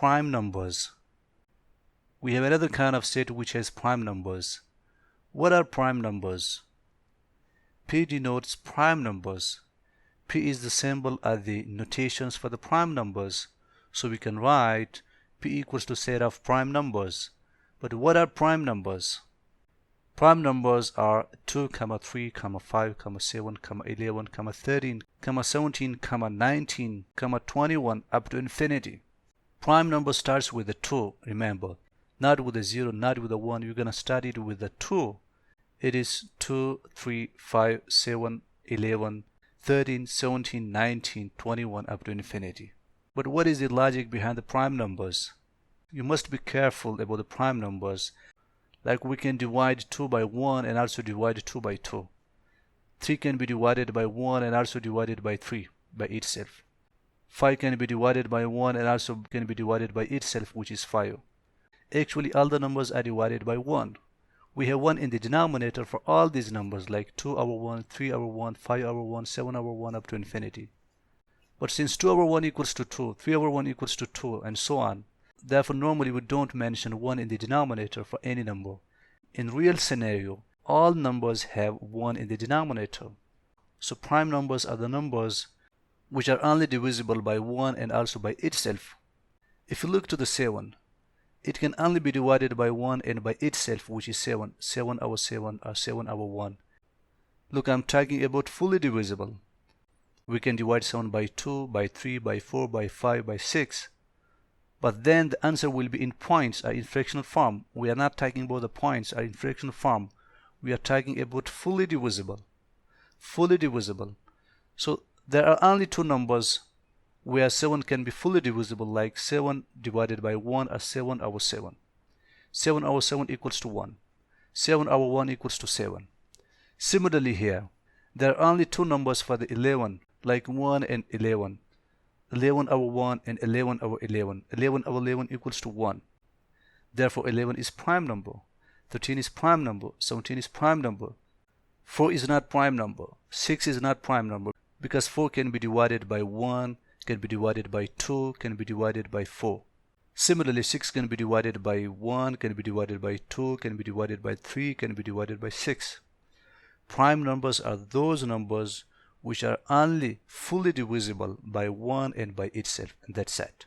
prime numbers. We have another kind of set which has prime numbers. What are prime numbers? P denotes prime numbers. P is the symbol of the notations for the prime numbers. So we can write P equals to set of prime numbers. But what are prime numbers? Prime numbers are 2, 3, 5, 7, 11, 13, 17, 19, 21 up to infinity. Prime number starts with a 2, remember. Not with a 0, not with a 1. You're going to start it with a 2. It is 2, 3, 5, 7, 11, 13, 17, 19, 21 up to infinity. But what is the logic behind the prime numbers? You must be careful about the prime numbers. Like we can divide 2 by 1 and also divide 2 by 2. 3 can be divided by 1 and also divided by 3 by itself. 5 can be divided by 1 and also can be divided by itself, which is 5. Actually, all the numbers are divided by 1. We have 1 in the denominator for all these numbers like 2 over 1, 3 over 1, 5 over 1, 7 over 1 up to infinity. But since 2 over 1 equals to 2, 3 over 1 equals to 2 and so on, therefore normally we don't mention 1 in the denominator for any number. In real scenario, all numbers have 1 in the denominator. So prime numbers are the numbers which are only divisible by 1 and also by itself. If you look to the 7, it can only be divided by 1 and by itself, which is 7. 7 over 7 or 7 over 1. Look, I'm talking about fully divisible. We can divide 7 by 2, by 3, by 4, by 5, by 6. But then the answer will be in points or in fractional form. We are not talking about the points or in fractional form. We are talking about fully divisible. Fully divisible. So there are only two numbers where 7 can be fully divisible, like 7 divided by 1 or 7 over 7. 7 over 7 equals to 1. 7 over 1 equals to 7. Similarly here, there are only two numbers for the 11, like 1 and 11. 11 over 1 and 11 over 11. 11 over 11 equals to 1. Therefore 11 is prime number. 13 is prime number. 17 is prime number. 4 is not prime number. 6 is not prime number because 4 can be divided by 1, can be divided by 2, can be divided by 4. Similarly, 6 can be divided by 1, can be divided by 2, can be divided by 3, can be divided by 6. Prime numbers are those numbers which are only fully divisible by 1 and by itself, and that's it.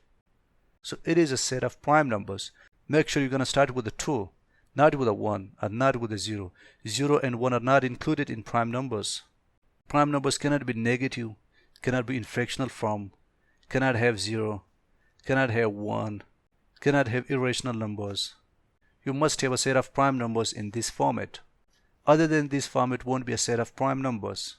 So it is a set of prime numbers. Make sure you're going to start with a 2, not with a 1 or not with a 0. 0 and 1 are not included in prime numbers. Prime numbers cannot be negative, cannot be in fractional form, cannot have 0, cannot have 1, cannot have irrational numbers. You must have a set of prime numbers in this format. Other than this format won't be a set of prime numbers.